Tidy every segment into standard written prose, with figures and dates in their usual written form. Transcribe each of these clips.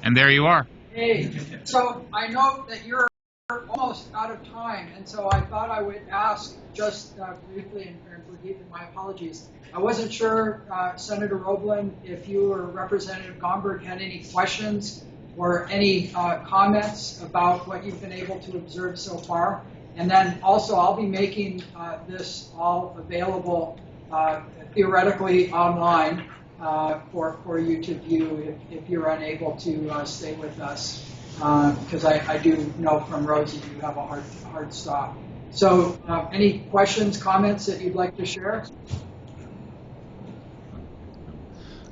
And there you are. Hey, so I know that you're almost out of time, and so I thought I would ask just briefly, and forgive my apologies. I wasn't sure, Senator Roblin, if you or Representative Gomberg had any questions or any comments about what you've been able to observe so far. And then also, I'll be making this all available theoretically online for you to view if you're unable to stay with us, because I do know from Rosie you have a hard stop. So any questions, comments that you'd like to share?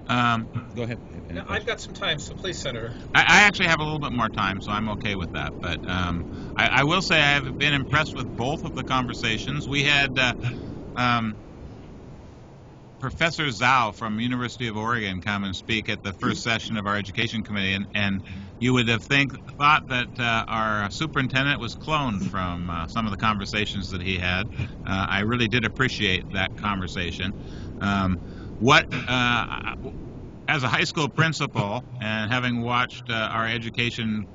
Go ahead. No, I've got some time, so please, Senator. I actually have a little bit more time, so I'm okay with that. But I will say I have been impressed with both of the conversations. We had Professor Zhao from University of Oregon come and speak at the first session of our education committee, and you would have thought that our superintendent was cloned from some of the conversations that he had. I really did appreciate that conversation. As a high school principal and having watched our education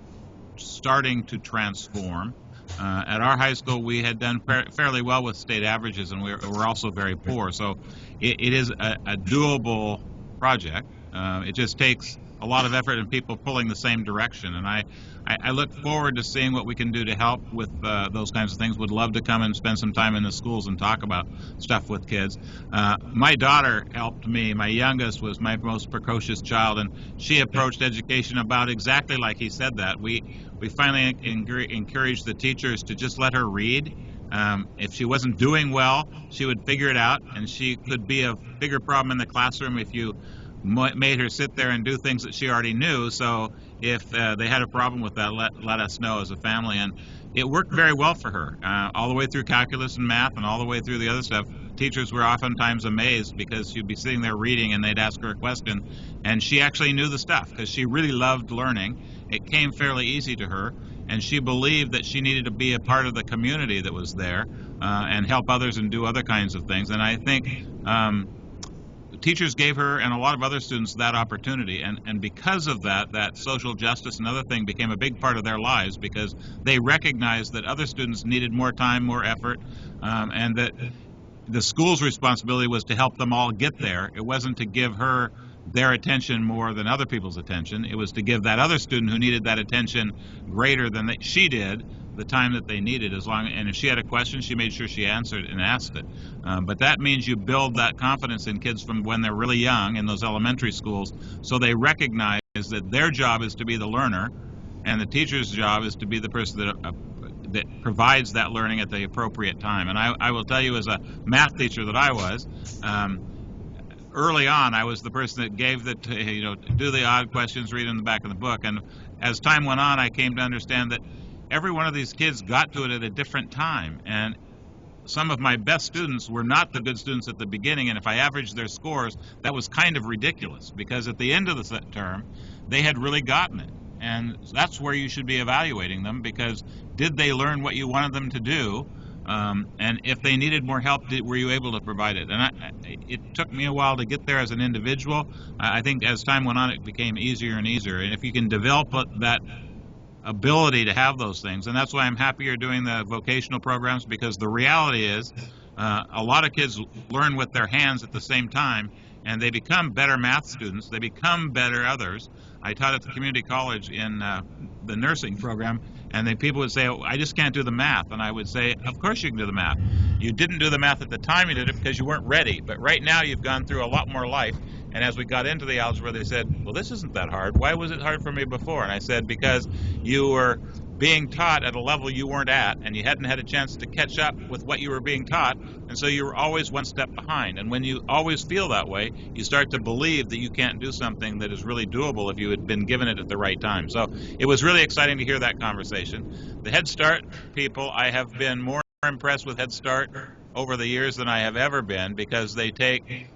starting to transform, at our high school we had done fairly well with state averages, and we're also very poor. So it is a doable project. It just takes a lot of effort and people pulling the same direction. And I look forward to seeing what we can do to help with those kinds of things. Would love to come and spend some time in the schools and talk about stuff with kids. My daughter helped me. My youngest was my most precocious child, and she approached education about exactly like he said that. We finally encouraged the teachers to just let her read. If she wasn't doing well, she would figure it out, and she could be a bigger problem in the classroom if you made her sit there and do things that she already knew. So if they had a problem with that, let us know as a family. And it worked very well for her, all the way through calculus and math and all the way through the other stuff. Teachers were oftentimes amazed because she'd be sitting there reading and they'd ask her a question, and she actually knew the stuff because she really loved learning. It came fairly easy to her, and she believed that she needed to be a part of the community that was there and help others and do other kinds of things. And I think teachers gave her and a lot of other students that opportunity, and because of that, that social justice and other thing became a big part of their lives, because they recognized that other students needed more time, more effort, and that the school's responsibility was to help them all get there. It wasn't to give her their attention more than other people's attention. It was to give that other student who needed that attention greater than she did the time that they needed. And if she had a question, she made sure she answered and asked it. But that means you build that confidence in kids from when they're really young in those elementary schools, so they recognize that their job is to be the learner, and the teacher's job is to be the person that provides that learning at the appropriate time. And I will tell you, as a math teacher that I was, early on, I was the person that gave do the odd questions, read in the back of the book. And as time went on, I came to understand that every one of these kids got to it at a different time. And some of my best students were not the good students at the beginning, and if I averaged their scores, that was kind of ridiculous, because at the end of the term, they had really gotten it. And that's where you should be evaluating them, because did they learn what you wanted them to do? And if they needed more help, were you able to provide it? And it took me a while to get there as an individual. I think as time went on, it became easier and easier. And if you can develop that ability to have those things, and that's why I'm happy you're doing the vocational programs, because the reality is a lot of kids learn with their hands at the same time, and they become better math students. They become better others. I taught at the community college in the nursing program, and people would say, oh, I just can't do the math. And I would say, of course you can do the math. You didn't do the math at the time you did it because you weren't ready. But right now you've gone through a lot more life. And as we got into the algebra, they said, well, this isn't that hard. Why was it hard for me before? And I said, because you were being taught at a level you weren't at, and you hadn't had a chance to catch up with what you were being taught, and so you were always one step behind. And when you always feel that way, you start to believe that you can't do something that is really doable if you had been given it at the right time. So it was really exciting to hear that conversation. The Head Start people, I have been more impressed with Head Start over the years than I have ever been, because they take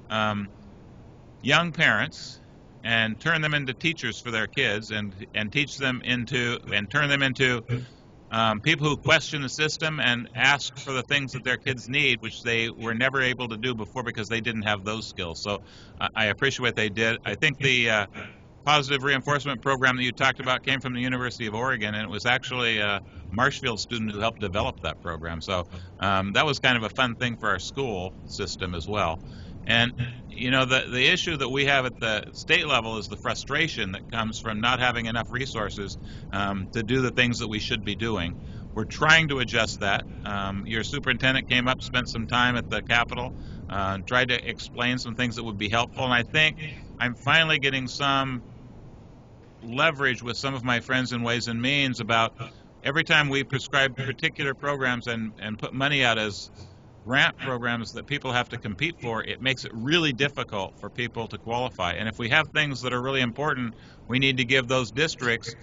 young parents and turn them into teachers for their kids, and teach them and turn them into people who question the system and ask for the things that their kids need, which they were never able to do before because they didn't have those skills. So I appreciate what they did. I think the positive reinforcement program that you talked about came from the University of Oregon, and it was actually a Marshfield student who helped develop that program. So that was kind of a fun thing for our school system as well. And you know, the issue that we have at the state level is the frustration that comes from not having enough resources to do the things that we should be doing. We're trying to adjust that. Your superintendent came up, spent some time at the Capitol, tried to explain some things that would be helpful, and I think I'm finally getting some leverage with some of my friends in Ways and Means about every time we prescribe particular programs and put money out as grant programs that people have to compete for, it makes it really difficult for people to qualify. And if we have things that are really important, we need to give those districts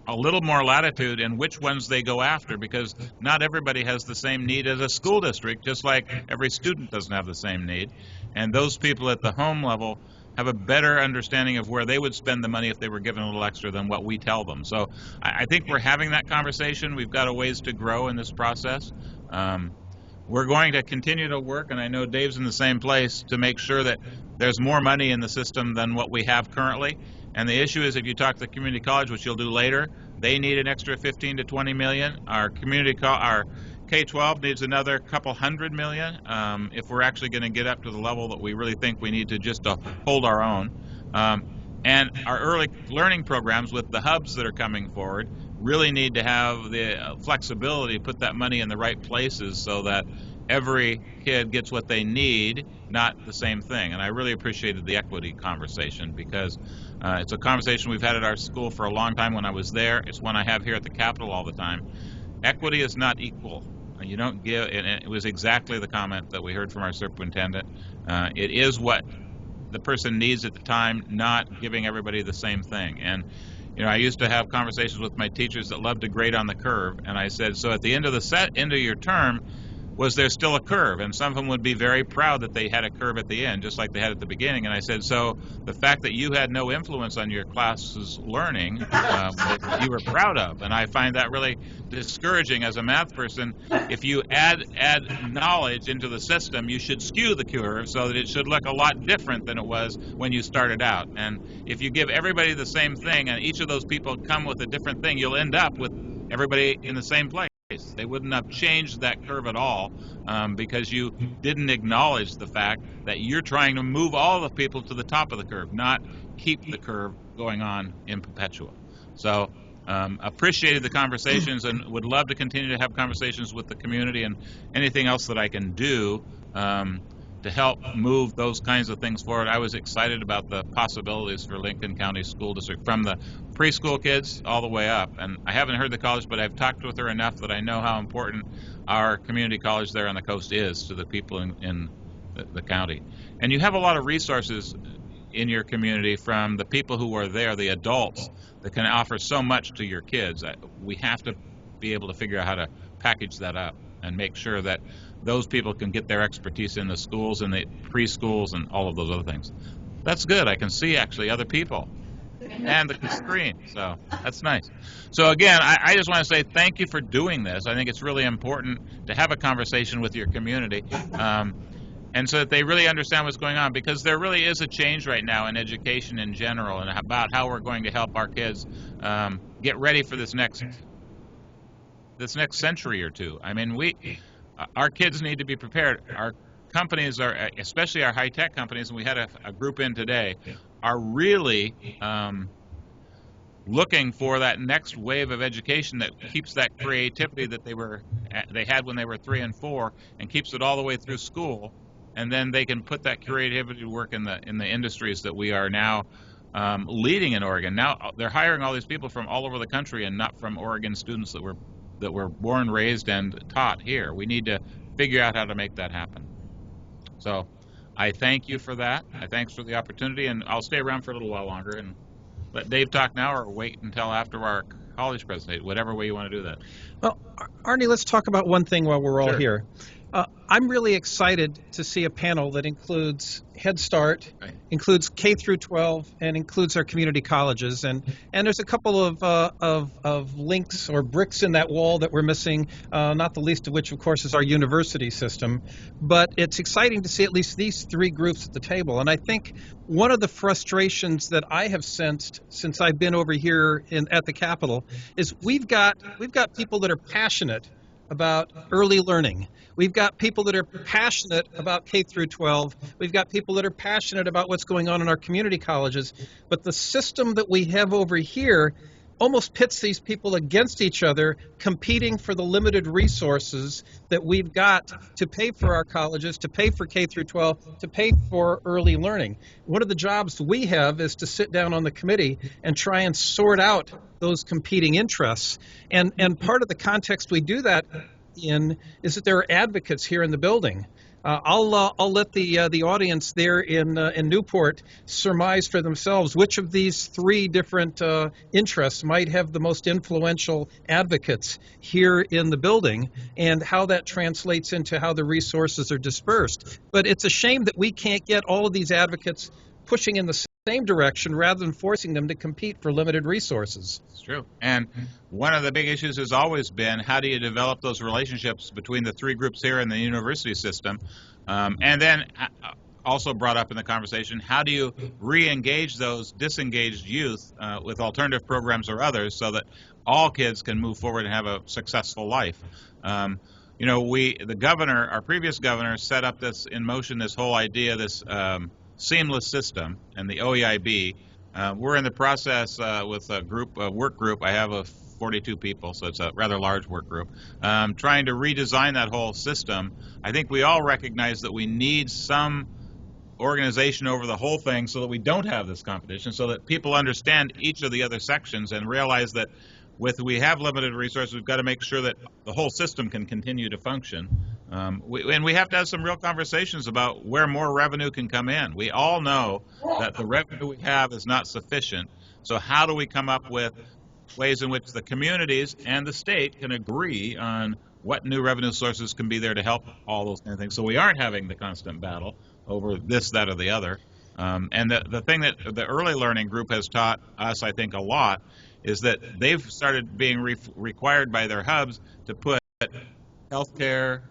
a little more latitude in which ones they go after, because not everybody has the same need as a school district, just like every student doesn't have the same need. And those people at the home level have a better understanding of where they would spend the money if they were given a little extra than what we tell them. So I think we're having that conversation. We've got a ways to grow in this process. We're going to continue to work, and I know Dave's in the same place, to make sure that there's more money in the system than what we have currently. And the issue is, if you talk to the community college, which you'll do later, they need an extra 15 to 20 million. Our K-12 needs another couple $100 million if we're actually going to get up to the level that we really think we need to just to hold our own. And our early learning programs with the hubs that are coming forward really need to have the flexibility to put that money in the right places so that every kid gets what they need, not the same thing. And I really appreciated the equity conversation, because it's a conversation we've had at our school for a long time when I was there. It's one I have here at the Capitol all the time. Equity is not equal. You don't give, and it was exactly the comment that we heard from our superintendent. It is what the person needs at the time, not giving everybody the same thing. And you know, I used to have conversations with my teachers that loved to grade on the curve, and I said, so at the end of your term, was there still a curve? And some of them would be very proud that they had a curve at the end, just like they had at the beginning. And I said, so the fact that you had no influence on your class's learning, that you were proud of. And I find that really discouraging as a math person. If you add knowledge into the system, you should skew the curve so that it should look a lot different than it was when you started out. And if you give everybody the same thing, and each of those people come with a different thing, you'll end up with everybody in the same place. They wouldn't have changed that curve at all because you didn't acknowledge the fact that you're trying to move all the people to the top of the curve, not keep the curve going on in perpetual. So appreciated the conversations and would love to continue to have conversations with the community, and anything else that I can do to help move those kinds of things forward. I was excited about the possibilities for Lincoln County School District, from the preschool kids all the way up. And I haven't heard the college, but I've talked with her enough that I know how important our community college there on the coast is to the people in the county. And you have a lot of resources in your community from the people who are there, the adults, that can offer so much to your kids. We have to be able to figure out how to package that up and make sure that those people can get their expertise in the schools and the preschools and all of those other things. That's good. I can see actually other people and the screen, so that's nice. So again, I just want to say thank you for doing this. I think it's really important to have a conversation with your community, and so that they really understand what's going on, because there really is a change right now in education in general, and about how we're going to help our kids get ready for this next century or two. I mean, our kids need to be prepared. Our companies are, especially our high-tech companies, and we had a group in today, are really looking for that next wave of education that keeps that creativity that they had when they were 3 and 4, and keeps it all the way through school, and then they can put that creativity to work in the industries that we are now leading in Oregon. Now they're hiring all these people from all over the country, and not from Oregon students that were born, raised, and taught here. We need to figure out how to make that happen. So I thank you for that. Thanks for the opportunity, and I'll stay around for a little while longer and let Dave talk now, or wait until after our college presentation, whatever way you want to do that. Well, Arnie, let's talk about one thing while we're all here. I'm really excited to see a panel that includes Head Start, Right. includes K through 12, and includes our community colleges. And there's a couple of links or bricks in that wall that we're missing, not the least of which, of course, is our university system. But it's exciting to see at least these three groups at the table. And I think one of the frustrations that I have sensed since I've been over here at the Capitol is we've got people that are passionate about early learning. We've got people that are passionate about K through 12. We've got people that are passionate about what's going on in our community colleges. But the system that we have over here almost pits these people against each other, competing for the limited resources that we've got to pay for our colleges, to pay for K through 12, to pay for early learning. One of the jobs we have is to sit down on the committee and try and sort out those competing interests. And part of the context we do that in is that there are advocates here in the building. I'll let the audience there in Newport surmise for themselves which of these three different interests might have the most influential advocates here in the building, and how that translates into how the resources are dispersed. But it's a shame that we can't get all of these advocates pushing in the same direction rather than forcing them to compete for limited resources. It's true. And one of the big issues has always been, how do you develop those relationships between the three groups here in the university system? And then also brought up in the conversation, how do you re-engage those disengaged youth with alternative programs or others so that all kids can move forward and have a successful life? You know, the governor, our previous governor, set up this in motion, this whole idea, this seamless system, and the OEIB. We're in the process with a work group. I have 42 people, so it's a rather large work group, trying to redesign that whole system. I think we all recognize that we need some organization over the whole thing so that we don't have this competition, so that people understand each of the other sections and realize that we have limited resources, we've got to make sure that the whole system can continue to function. And we have to have some real conversations about where more revenue can come in. We all know that the revenue we have is not sufficient. So how do we come up with ways in which the communities and the state can agree on what new revenue sources can be there to help all those kind of things, so we aren't having the constant battle over this, that, or the other. And the thing that the early learning group has taught us, I think, a lot, is that they've started being required by their hubs to put healthcare,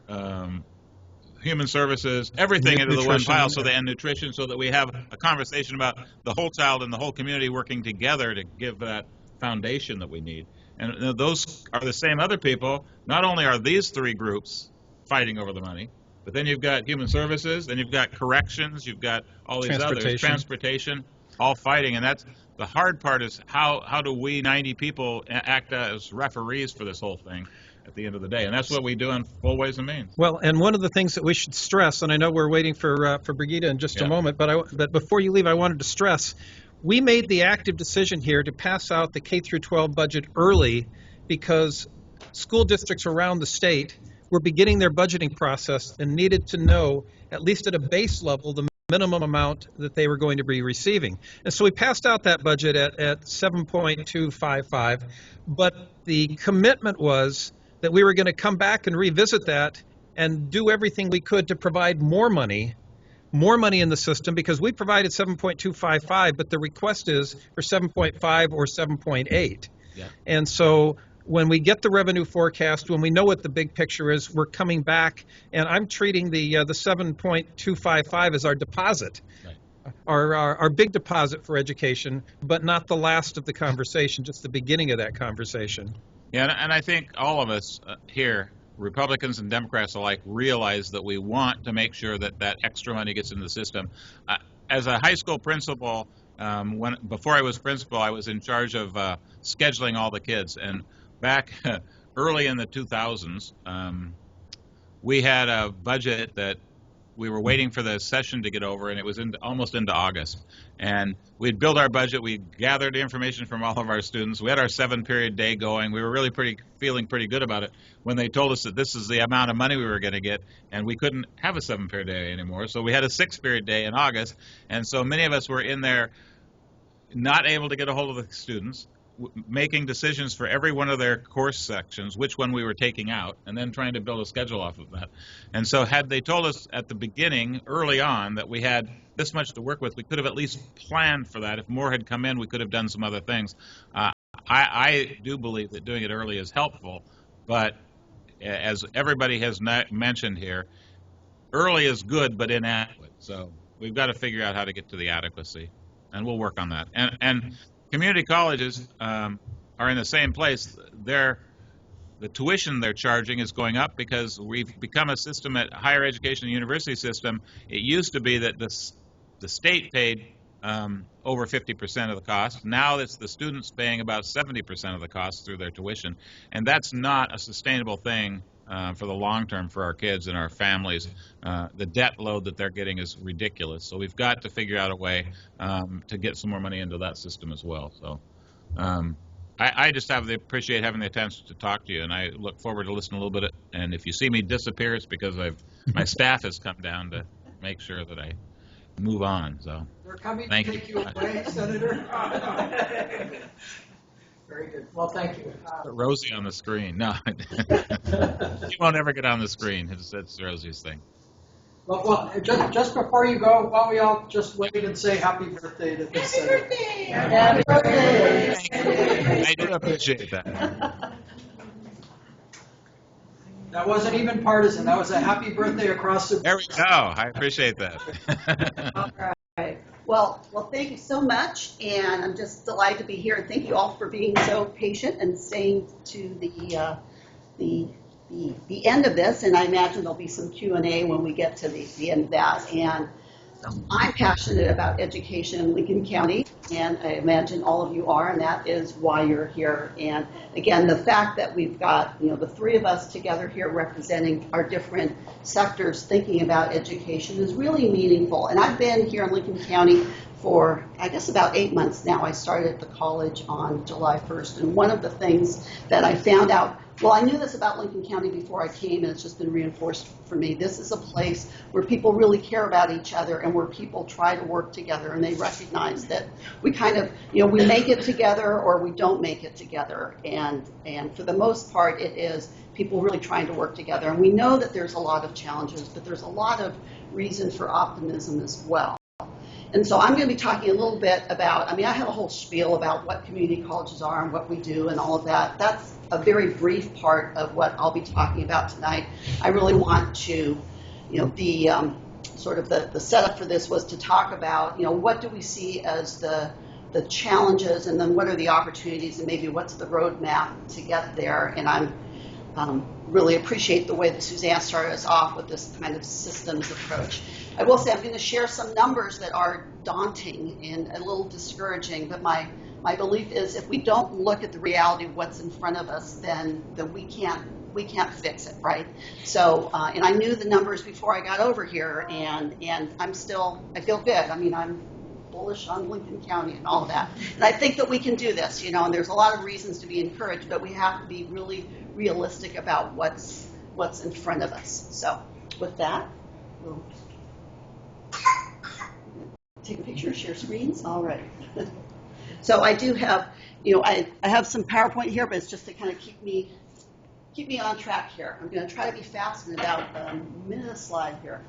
human services, everything into the one pile, and nutrition, so that we have a conversation about the whole child and the whole community working together to give that foundation that we need. And those are the same other people. Not only are these three groups fighting over the money, but then you've got human services, then you've got corrections, you've got all these others, transportation, all fighting. And that's the hard part, is how do we 90 people act as referees for this whole thing at the end of the day? And that's what we do in Full Ways and Means. Well, and one of the things that we should stress, and I know we're waiting for Brigitte in just a moment, but before you leave, I wanted to stress, we made the active decision here to pass out the K through 12 budget early because school districts around the state were beginning their budgeting process and needed to know, at least at a base level, the minimum amount that they were going to be receiving. And so we passed out that budget at 7.255, but the commitment was that we were going to come back and revisit that and do everything we could to provide more money in the system, because we provided 7.255, but the request is for 7.5 or 7.8. Yeah. And so when we get the revenue forecast, when we know what the big picture is, we're coming back, and I'm treating the 7.255 as our deposit, right, our big deposit for education, but not the last of the conversation, just the beginning of that conversation. Yeah, and I think all of us here, Republicans and Democrats alike, realize that we want to make sure that that extra money gets into the system. As a high school principal, before I was principal, I was in charge of scheduling all the kids. And back early in the 2000s, we had a budget that we were waiting for the session to get over, and it was almost into August. And we'd built our budget. We gathered information from all of our students. We had our 7-period day going. We were really feeling pretty good about it when they told us that this is the amount of money we were going to get, and we couldn't have a 7-period day anymore. So we had a 6-period day in August. And so many of us were in there not able to get a hold of the students. making decisions for every one of their course sections, which one we were taking out, and then trying to build a schedule off of that. And so had they told us at the beginning, early on, that we had this much to work with, we could have at least planned for that. If more had come in, we could have done some other things. I do believe that doing it early is helpful, but as everybody has mentioned here, early is good but inadequate. So we've got to figure out how to get to the adequacy, and we'll work on that. And community colleges are in the same place. The tuition they're charging is going up because we've become a system at higher education and university system. It used to be that the state paid over 50% of the cost. Now it's the students paying about 70% of the cost through their tuition, and that's not a sustainable thing for the long term for our kids and our families. The debt load that they're getting is ridiculous, so we've got to figure out a way to get some more money into that system as well. So I just appreciate having the chance to talk to you, and I look forward to listening a little bit. And if you see me disappear, it's because my staff has come down to make sure that I move on. So They're coming thank to you. take you away, Senator. Very good. Well, thank you. Put Rosie on the screen. No, she won't ever get on the screen. It's Rosie's thing. Well, just before you go, why don't we all just wait and say happy birthday to this senator? Happy birthday! I do appreciate that. That wasn't even partisan. That was a happy birthday across the. There we go. I appreciate that. All right. Well, thank you so much, and I'm just delighted to be here. And thank you all for being so patient and staying to the end of this. And I imagine there'll be some Q&A when we get to the end of that. And I'm passionate about education in Lincoln County, and I imagine all of you are, and that is why you're here. And again, the fact that we've got, the three of us together here representing our different sectors thinking about education is really meaningful. And I've been here in Lincoln County for, I guess, about 8 months now. I started at the college on July 1st, and one of the things that I found out, well, I knew this about Lincoln County before I came, and it's just been reinforced for me. This is a place where people really care about each other and where people try to work together, and they recognize that we kind of, we make it together or we don't make it together. And for the most part, it is people really trying to work together. And we know that there's a lot of challenges, but there's a lot of reason for optimism as well. And so I'm going to be talking a little bit about, I have a whole spiel about what community colleges are and what we do and all of that. That's a very brief part of what I'll be talking about tonight. I really want to, sort of the setup for this was to talk about, what do we see as the challenges, and then what are the opportunities, and maybe what's the roadmap to get there. And I'm really appreciate the way that Suzanne started us off with this kind of systems approach. I will say I'm going to share some numbers that are daunting and a little discouraging, but my belief is if we don't look at the reality of what's in front of us, then we can't fix it, right? So, and I knew the numbers before I got over here, and I feel good. I'm bullish on Lincoln County and all of that. And I think that we can do this, and there's a lot of reasons to be encouraged, but we have to be really realistic about what's in front of us. So with that, we'll take a picture, share screens. All right. So I do have, I have some PowerPoint here, but it's just to kind of keep me on track here. I'm going to try to be fast in about a minute a slide here.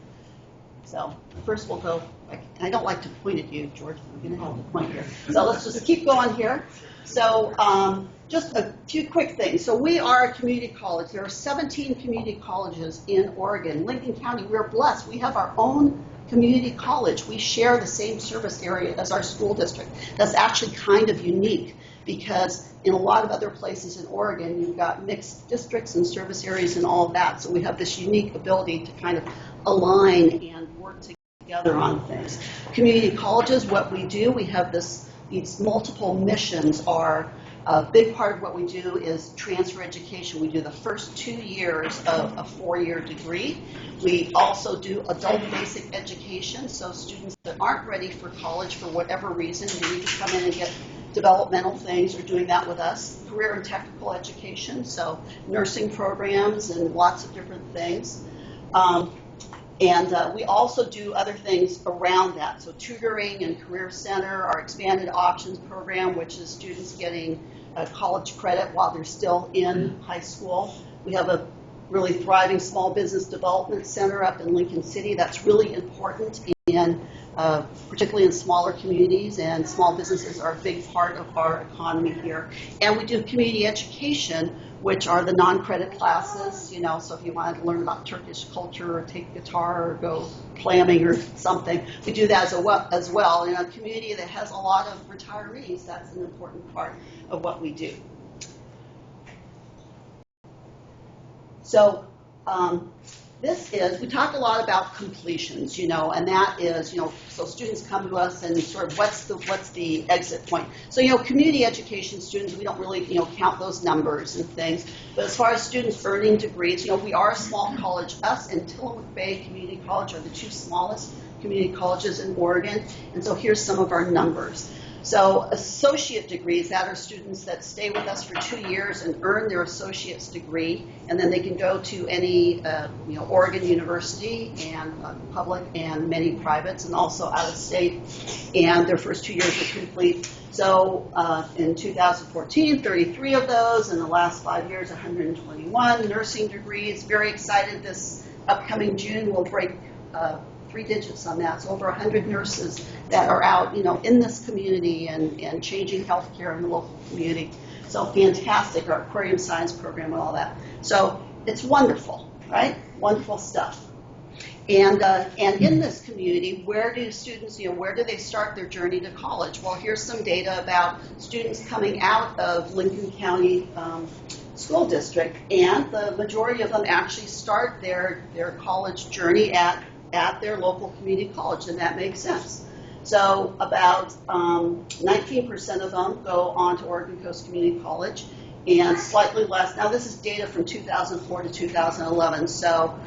So first we'll go, I don't like to point at you, George. I'm going to have to point here. So let's just keep going here. So just a few quick things. So we are a community college. There are 17 community colleges in Oregon. Lincoln County, we're blessed. We have our own community college. We share the same service area as our school district. That's actually kind of unique because in a lot of other places in Oregon, you've got mixed districts and service areas and all of that. So we have this unique ability to kind of align and work together on things. Community colleges, what we do, we have these multiple missions are a big part of what we do is transfer education. We do the first 2 years of a 4-year degree. We also do adult basic education, so students that aren't ready for college for whatever reason, they need to come in and get developmental things, are doing that with us. Career and technical education, so nursing programs and lots of different things. And we also do other things around that. So tutoring and career center, our expanded options program, which is students getting college credit while they're still in high school. We have a really thriving small business development center up in Lincoln City. That's really important, and particularly in smaller communities, and small businesses are a big part of our economy here. And we do community education, which are the non-credit classes, you know, so if you wanted to learn about Turkish culture or take guitar or go clamming or something, we do that as well. In a community that has a lot of retirees, that's an important part of what we do. So we talk a lot about completions, you know, and that is, you know, so students come to us and sort of what's the exit point. So, you know, community education students, we don't really, you know, count those numbers and things. But as far as students earning degrees, you know, we are a small college. Us and Tillamook Bay Community College are the two smallest community colleges in Oregon. And so here's some of our numbers. So associate degrees, that are students that stay with us for 2 years and earn their associate's degree, and then they can go to any you know, Oregon university, and public and many privates, and also out of state, and their first 2 years are complete. So in 2014, 33 of those. In the last 5 years, 121 nursing degrees. Very excited this upcoming June we'll break 3 digits on that. So over 100 nurses that are out, you know, in this community and changing healthcare in the local community. So fantastic, our aquarium science program and all that. So it's wonderful, right? Wonderful stuff. And in this community, where do students, you know, where do they start their journey to college? Well, here's some data about students coming out of Lincoln County School District, and the majority of them actually start their college journey at their local community college, and that makes sense. So about 19% of them go on to Oregon Coast Community College, and slightly less. Now this is data from 2004 to 2011. So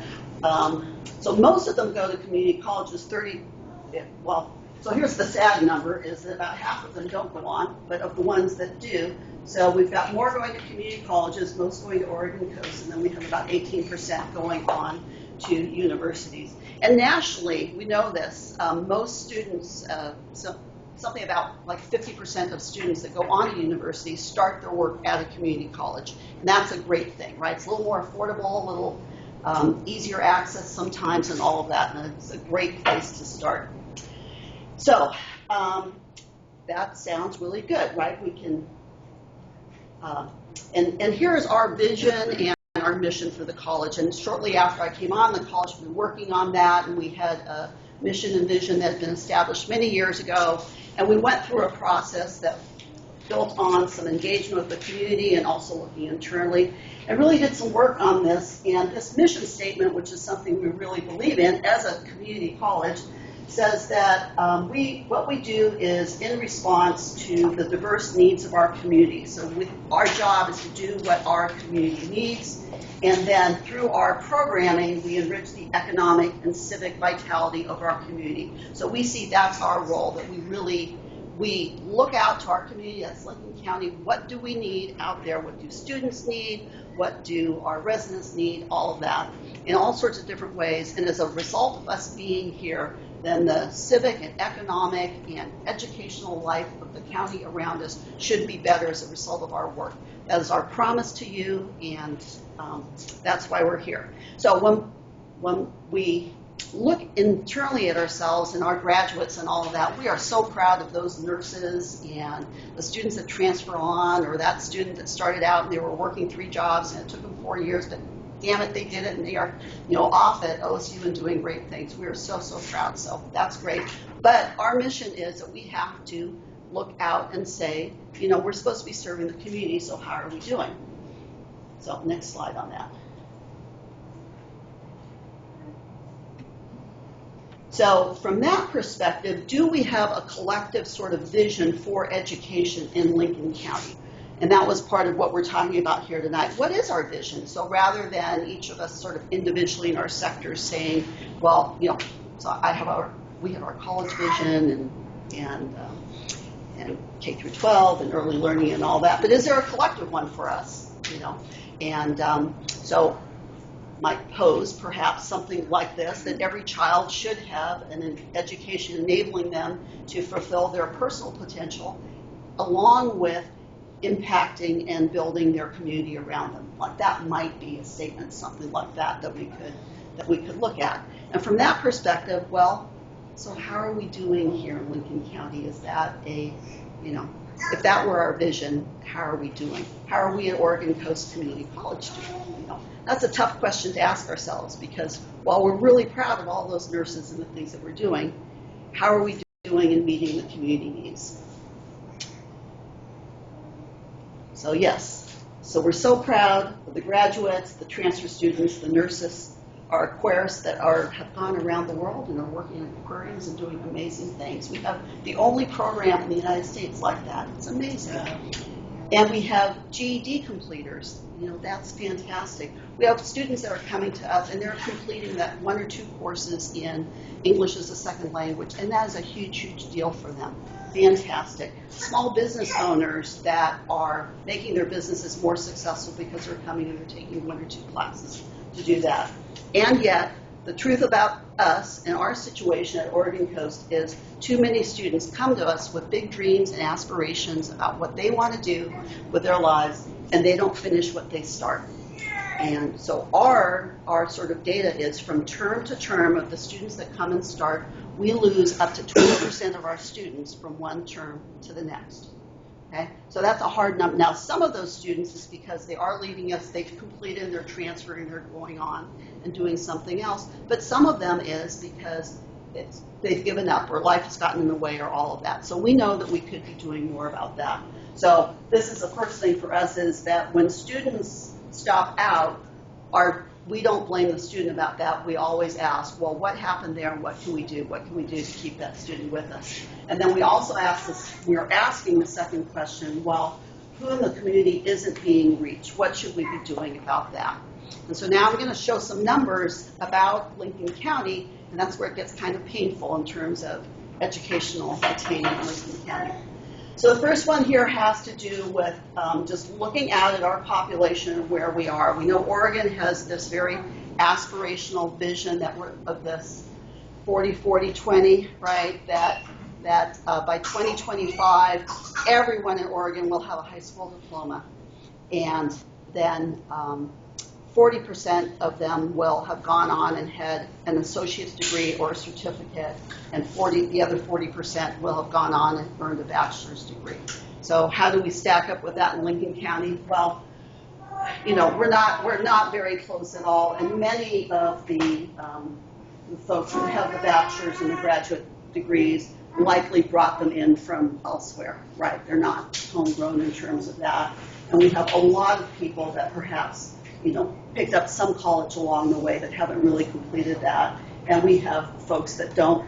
most of them go to community colleges. So here's the sad number, is that about half of them don't go on, but of the ones that do, so we've got more going to community colleges, most going to Oregon Coast, and then we have about 18% going on to universities. And nationally, we know this, most students, something about like 50% of students that go on to university start their work at a community college. And that's a great thing, right? It's a little more affordable, a little easier access sometimes, and all of that, and it's a great place to start. So that sounds really good, right? We can, and here's our vision and our mission for the college. And shortly after I came on, the college had been working on that, and we had a mission and vision that had been established many years ago. And we went through a process that built on some engagement with the community and also looking internally, and really did some work on this. And this mission statement, which is something we really believe in as a community college, says that what we do is in response to the diverse needs of our community. So our job is to do what our community needs, and then through our programming, we enrich the economic and civic vitality of our community. So we see that's our role, that we look out to our community, that's Lincoln County, what do we need out there? What do students need? What do our residents need? All of that in all sorts of different ways. And as a result of us being here, then the civic and economic and educational life of the county around us should be better as a result of our work. That is our promise to you, and that's why we're here. So when we look internally at ourselves and our graduates and all of that, we are so proud of those nurses and the students that transfer on, or that student that started out and they were working 3 jobs and it took them 4 years, but damn it, they did it, and they are, you know, off at OSU and doing great things. We are so, so proud, so that's great. But our mission is that we have to look out and say, you know, we're supposed to be serving the community, so how are we doing? So next slide on that. So from that perspective, do we have a collective sort of vision for education in Lincoln County? And that was part of what we're talking about here tonight. What is our vision? So rather than each of us sort of individually in our sectors saying, well, you know, so we have our college vision and K through 12 and early learning and all that, but is there a collective one for us? You know, and so might pose perhaps something like this, that every child should have an education enabling them to fulfill their personal potential, along with impacting and building their community around them. Like that might be a statement, something like that we could look at. And from that perspective, well, so how are we doing here in Lincoln County? Is that if that were our vision, how are we doing? How are we at Oregon Coast Community College doing? That's a tough question to ask ourselves, because while we're really proud of all those nurses and the things that we're doing, how are we doing in meeting the community needs? So yes, so we're so proud of the graduates, the transfer students, the nurses, our aquarists that have gone around the world and are working in aquariums and doing amazing things. We have the only program in the United States like that. It's amazing. And we have GED completers. That's fantastic. We have students that are coming to us and they're completing that 1 or 2 courses in English as a second language, and that is a huge, huge deal for them. Fantastic. Small business owners that are making their businesses more successful because they're coming and they're taking 1 or 2 classes to do that. And yet, the truth about us and our situation at Oregon Coast is too many students come to us with big dreams and aspirations about what they want to do with their lives, and they don't finish what they start. And so our sort of data is from term to term of the students that come and start, we lose up to 20% of our students from one term to the next. Okay? So that's a hard number. Now, some of those students is because they are leaving us, they've completed, they're transferring, they're going on and doing something else. But some of them is because they've given up or life has gotten in the way or all of that. So we know that we could be doing more about that. So this is the first thing for us, is that when students stop out, we don't blame the student about that. We always ask, well, what happened there and what can we do? What can we do to keep that student with us? And then we also we're asking the second question, well, who in the community isn't being reached? What should we be doing about that? And so now I'm going to show some numbers about Lincoln County, and that's where it gets kind of painful in terms of educational attainment in Lincoln County. So the first one here has to do with just looking out at our population and where we are. We know Oregon has this very aspirational vision of this 40-40-20, right? That by 2025, everyone in Oregon will have a high school diploma, and then 40% of them will have gone on and had an associate's degree or a certificate, and the other 40% will have gone on and earned a bachelor's degree. So how do we stack up with that in Lincoln County? Well, we're not very close at all, and many of the folks who have the bachelor's and the graduate degrees likely brought them in from elsewhere, right? They're not homegrown in terms of that, and we have a lot of people that perhaps picked up some college along the way that haven't really completed that. And we have folks that don't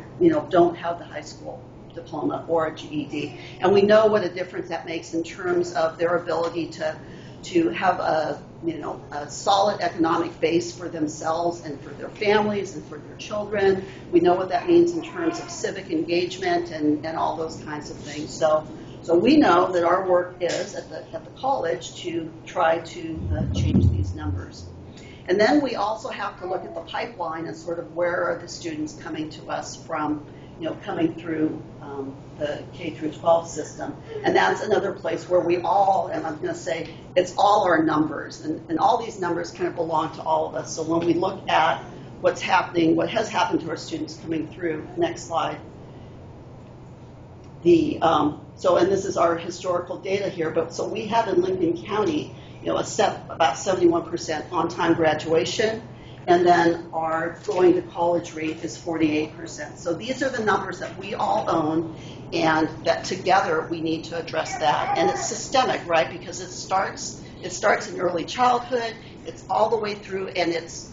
have the high school diploma or a GED. And we know what a difference that makes in terms of their ability to have a solid economic base for themselves and for their families and for their children. We know what that means in terms of civic engagement and all those kinds of things. So we know that our work is at the college to try to change these numbers. And then we also have to look at the pipeline and sort of where are the students coming to us from, coming through the K through 12 system. And that's another place where we all, and I'm going to say, it's all our numbers. And all these numbers kind of belong to all of us. So when we look at what's happening, what has happened to our students coming through, next slide. And this is our historical data here, but so we have in Lincoln County, about 71% on-time graduation, and then our going to college rate is 48%. So these are the numbers that we all own, and that together we need to address that. And it's systemic, right? Because it starts in early childhood, it's all the way through, and it's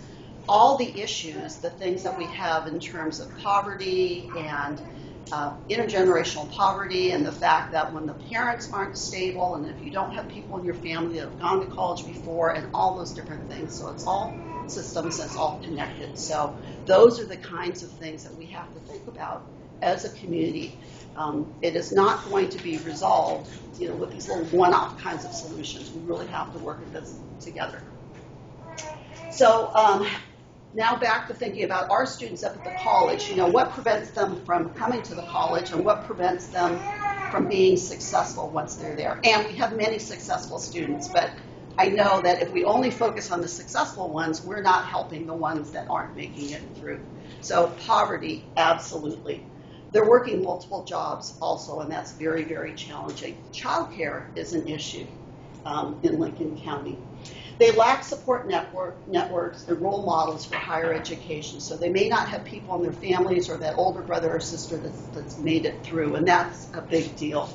all the issues, the things that we have in terms of poverty and intergenerational poverty, and the fact that when the parents aren't stable, and if you don't have people in your family that have gone to college before, and all those different things. So it's all systems, it's all connected. So those are the kinds of things that we have to think about as a community. It is not going to be resolved, with these little one-off kinds of solutions. We really have to work at this together. So Now back to thinking about our students up at the college, what prevents them from coming to the college and what prevents them from being successful once they're there. And we have many successful students, but I know that if we only focus on the successful ones, we're not helping the ones that aren't making it through. So poverty, absolutely. They're working multiple jobs also, and that's very, very challenging. Childcare is an issue in Lincoln County. They lack support networks and role models for higher education. So they may not have people in their families or that older brother or sister that's made it through, and that's a big deal.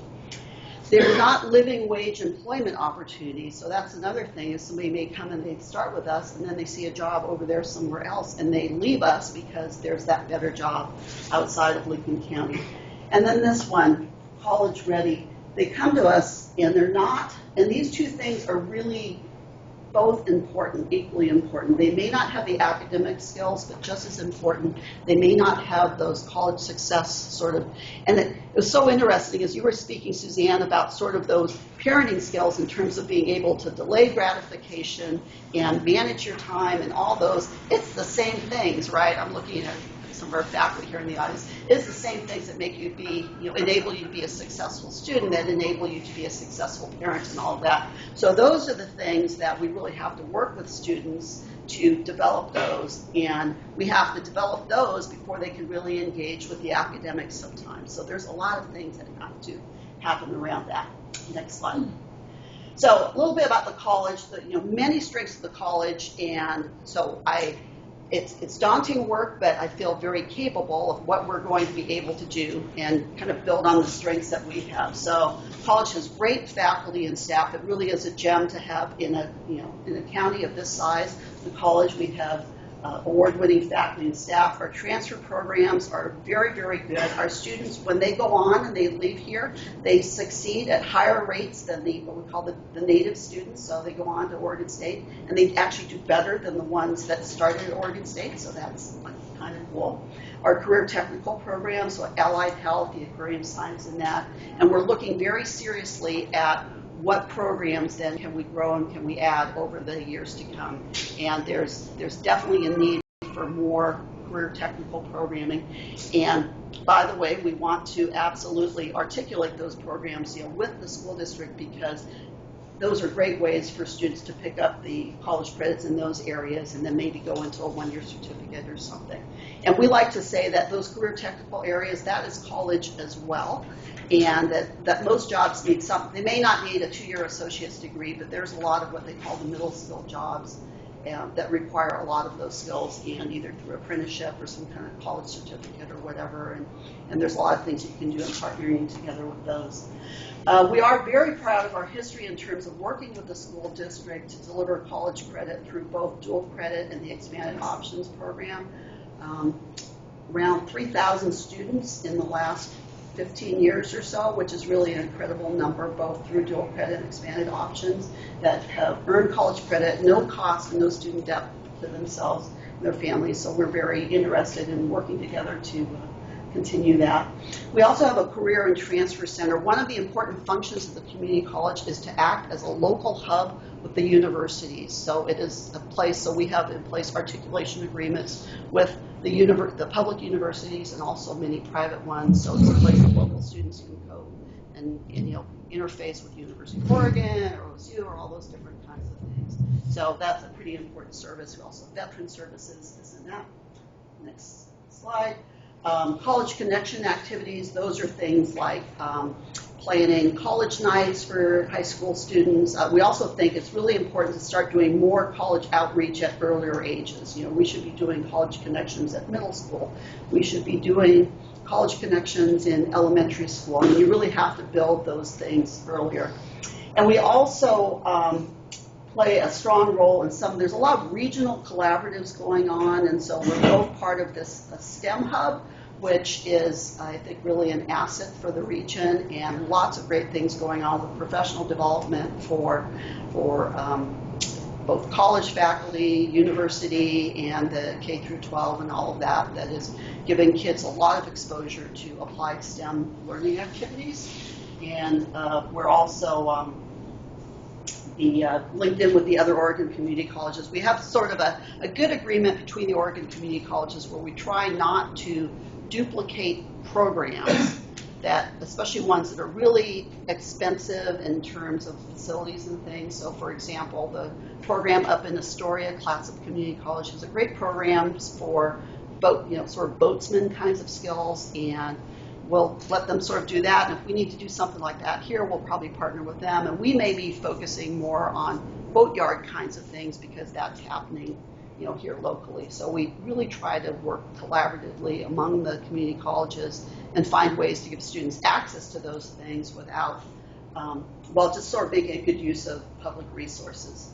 They're not living wage employment opportunities. So that's another thing is somebody may come and they start with us and then they see a job over there somewhere else and they leave us because there's that better job outside of Lincoln County. And then this one, college ready. They come to us and they're not, and these two things are really both important, equally important. They may not have the academic skills, but just as important, they may not have those college success sort of, and it was so interesting as you were speaking, Suzanne, about sort of those parenting skills in terms of being able to delay gratification and manage your time and all those. It's the same things, right? I'm looking at some of our faculty here in the audience. It's the same things that make you be, enable you to be a successful student, that enable you to be a successful parent and all of that. So those are the things that we really have to work with students to develop those, and we have to develop those before they can really engage with the academics sometimes. So there's a lot of things that have to happen around that. Next slide. So a little bit about the college, many strengths of the college, and so it's daunting work, but I feel very capable of what we're going to be able to do and kind of build on the strengths that we have. So college has great faculty and staff. It really is a gem to have in a county of this size. The college, we have award-winning faculty and staff. Our transfer programs are very, very good. Our students, when they go on and they leave here, they succeed at higher rates than what we call the native students. So they go on to Oregon State, and they actually do better than the ones that started at Oregon State. So that's kind of cool. Our career technical programs, so allied health, the aquarium science, and that. And we're looking very seriously at what programs then can we grow and can we add over the years to come. And there's definitely a need for more career technical programming. And by the way, we want to absolutely articulate those programs with the school district, because those are great ways for students to pick up the college credits in those areas and then maybe go into a one-year certificate or something. And we like to say that those career technical areas, that is college as well. And that most jobs need something. They may not need a 2-year associate's degree, but there's a lot of what they call the middle skill jobs that require a lot of those skills, and either through apprenticeship or some kind of college certificate or whatever. And there's a lot of things you can do in partnering together with those. We are very proud of our history in terms of working with the school district to deliver college credit through both dual credit and the expanded options program. Around 3,000 students in the last 15 years or so, which is really an incredible number, both through dual credit and expanded options, that have earned college credit, no cost and no student debt to themselves and their families. So we're very interested in working together to continue that. We also have a career and transfer center. One of the important functions of the community college is to act as a local hub with the universities. So it is a place, so we have in place articulation agreements with the public universities and also many private ones. So it's a place that local students can go and interface with University of Oregon or OSU or all those different kinds of things. So that's a pretty important service. We also have veteran services, this and that. Next slide. College connection activities, those are things like planning college nights for high school students. We also think it's really important to start doing more college outreach at earlier ages. We should be doing college connections at middle school. We should be doing college connections in elementary school. And you really have to build those things earlier. And we also play a strong role in there's a lot of regional collaboratives going on, and so we're both part of this STEM hub, which is, I think, really an asset for the region, and lots of great things going on with professional development for both college faculty, university, and the K through 12 and all of that. That is giving kids a lot of exposure to applied STEM learning activities. And we're also linked in with the other Oregon community colleges. We have sort of a good agreement between the Oregon community colleges where we try not to duplicate programs that, especially ones that are really expensive in terms of facilities and things. So for example, the program up in Astoria, Clatsop Community College, has a great programs for sort of boatsman kinds of skills, and we'll let them sort of do that. And if we need to do something like that here, we'll probably partner with them. And we may be focusing more on boatyard kinds of things because that's happening, here locally. So we really try to work collaboratively among the community colleges and find ways to give students access to those things without, just sort of making a good use of public resources.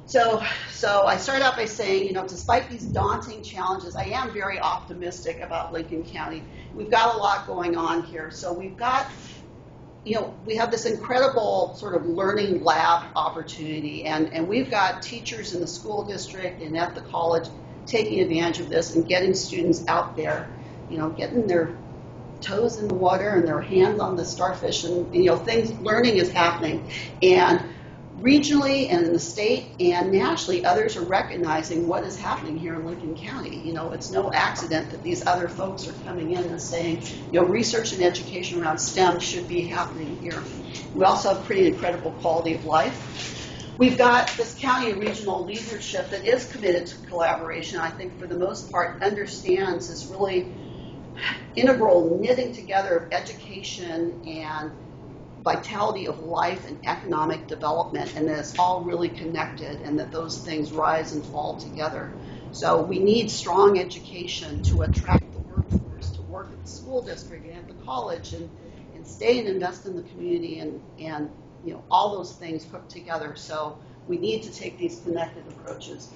So I start out by saying, despite these daunting challenges, I am very optimistic about Lincoln County. We've got a lot going on here. So we've got, we have this incredible sort of learning lab opportunity, and we've got teachers in the school district and at the college taking advantage of this and getting students out there, getting their toes in the water and their hands on the starfish, and learning is happening. And regionally and in the state and nationally, others are recognizing what is happening here in Lincoln County. It's no accident that these other folks are coming in and saying, research and education around STEM should be happening here. We also have pretty incredible quality of life. We've got this county and regional leadership that is committed to collaboration. I think for the most part understands this really integral knitting together of education and vitality of life and economic development, and that it's all really connected and that those things rise and fall together. So we need strong education to attract the workforce to work at the school district and at the college and stay and invest in the community and all those things put together. So we need to take these connected approaches.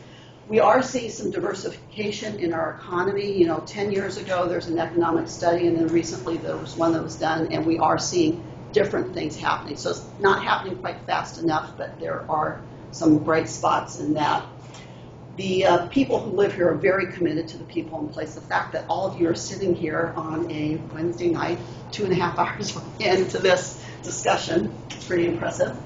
We are seeing some diversification in our economy. 10 years ago there's an economic study, and then recently there was one that was done, and we are seeing different things happening. So it's not happening quite fast enough, but there are some bright spots in that. The people who live here are very committed to the people in place. The fact that all of you are sitting here on a Wednesday night, 2.5 hours into this discussion, is pretty impressive.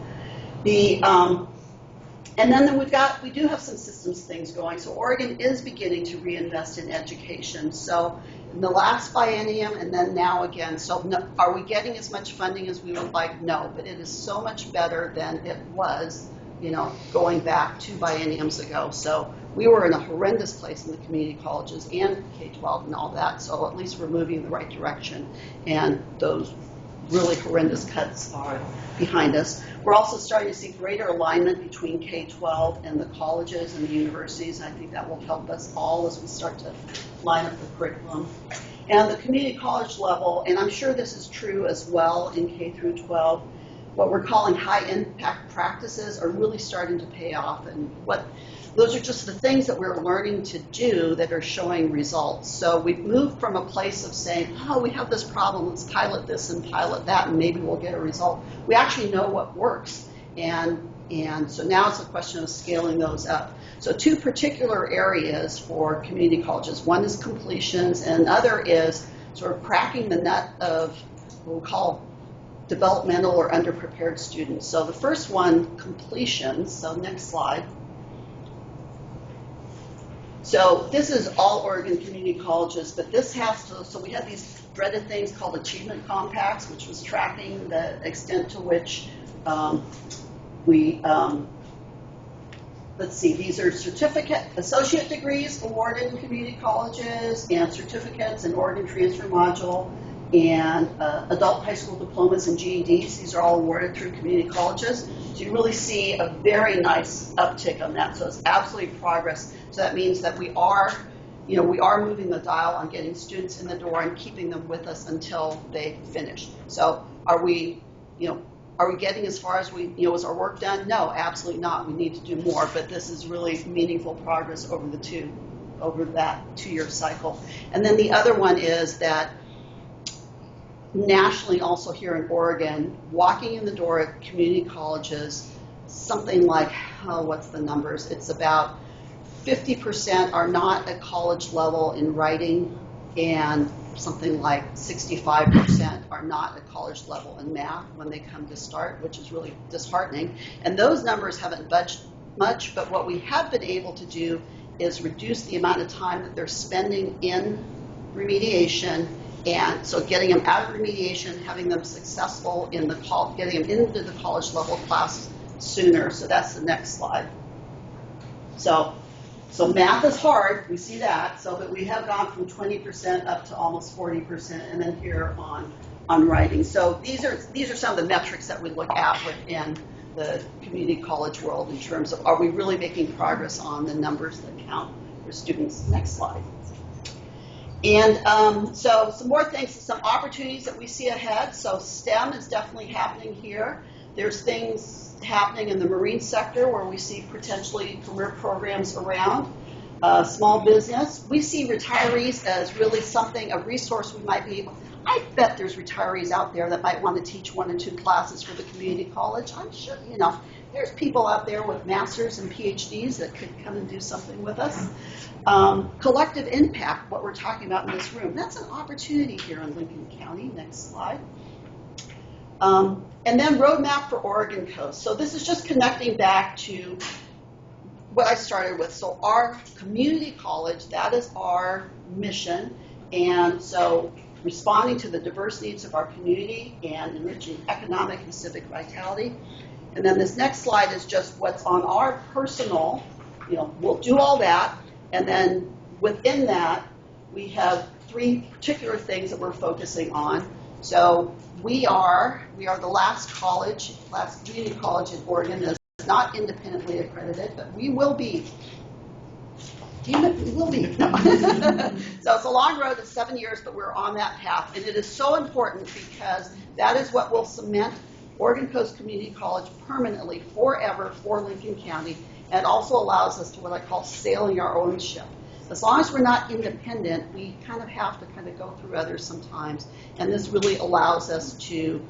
And then we do have some systems things going. So Oregon is beginning to reinvest in education. So in the last biennium and then now again. So no, are we getting as much funding as we would like? No, but it is so much better than it was, going back 2 bienniums ago. So we were in a horrendous place in the community colleges and K-12 and all that. So at least we're moving in the right direction. And those really horrendous cuts are behind us. We're also starting to see greater alignment between K-12 and the colleges and the universities. I think that will help us all as we start to line up the curriculum. And the community college level, and I'm sure this is true as well in K through 12, what we're calling high impact practices are really starting to pay off. And those are just the things that we're learning to do that are showing results. So we've moved from a place of saying, we have this problem, let's pilot this and pilot that, and maybe we'll get a result. We actually know what works. And so now it's a question of scaling those up. So 2 particular areas for community colleges. One is completions, and another is sort of cracking the nut of what we'll call developmental or underprepared students. So the first one, completions. So next slide. So this is all Oregon community colleges, but this has to, so we had these dreaded things called achievement compacts, which was tracking the extent to which let's see, these are associate degrees awarded in community colleges and certificates in Oregon Transfer Module and adult high school diplomas and GEDs. These are all awarded through community colleges. So you really see a very nice uptick on that. So it's absolutely progress. So that means that we are moving the dial on getting students in the door and keeping them with us until they finish. So are we getting as far as is our work done? No, absolutely not. We need to do more, but this is really meaningful progress over that 2-year cycle. And then the other one is that nationally, also here in Oregon, walking in the door at community colleges, something like, what's the numbers? It's about 50% are not at college level in writing, and something like 65% are not at college level in math when they come to start, which is really disheartening. And those numbers haven't budged much, but what we have been able to do is reduce the amount of time that they're spending in remediation, and so getting them out of remediation, having them successful in the getting them into the college level class sooner. So that's the next slide. So math is hard, we see that. So, but we have gone from 20% up to almost 40%, and then here on writing. So these are some of the metrics that we look at within the community college world in terms of, are we really making progress on the numbers that count for students? Next slide. And so some more things, some opportunities that we see ahead. So STEM is definitely happening here. There's things happening in the marine sector where we see potentially career programs around. Small business. We see retirees as really something, a resource we might be able. I bet there's retirees out there that might want to teach 1 or 2 classes for the community college. I'm sure, there's people out there with masters and PhDs that could come and do something with us. Collective impact, what we're talking about in this room, that's an opportunity here in Lincoln County. Next slide. And then roadmap for Oregon Coast. So this is just connecting back to what I started with. So our community college, that is our mission. And so responding to the diverse needs of our community and enriching economic and civic vitality. And then this next slide is just what's on our personal, we'll do all that. And then within that, we have 3 particular things that we're focusing on. So we are the last community college in Oregon that's not independently accredited, but we will be. Damn it, we will be. No. So it's a long road, it's 7 years, but we're on that path. And it is so important because that is what will cement Oregon Coast Community College permanently, forever, for Lincoln County, and also allows us to what I call sailing our own ship. As long as we're not independent, we kind of have to go through others sometimes. And this really allows us to,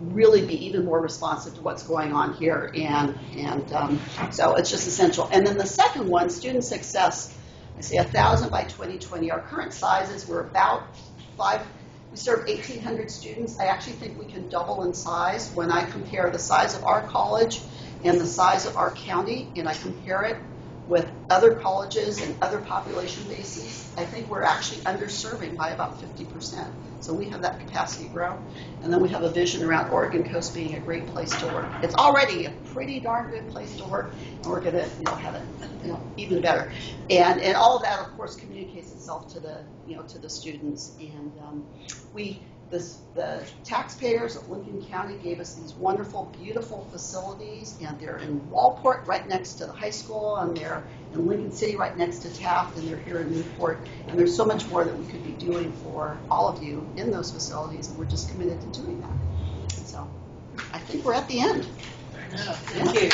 really be even more responsive to what's going on here. And so it's just essential. And then the second one, student success. I say 1,000 by 2020. Our current sizes, we're about 5. We serve 1,800 students. I actually think we can double in size when I compare the size of our college and the size of our county, and I compare it with other colleges and other population bases. I think we're actually underserving by about 50%. So we have that capacity to grow. And then we have a vision around Oregon Coast being a great place to work. It's already a pretty darn good place to work, and we're going to have it even better. And all of that, of course, communicates itself to the students. And the taxpayers of Lincoln County gave us these wonderful, beautiful facilities, and they're in Walport, right next to the high school, and they're in Lincoln City, right next to Taft, and they're here in Newport. And there's so much more that we could be doing for all of you in those facilities, and we're just committed to doing that. So I think we're at the end. Thank you.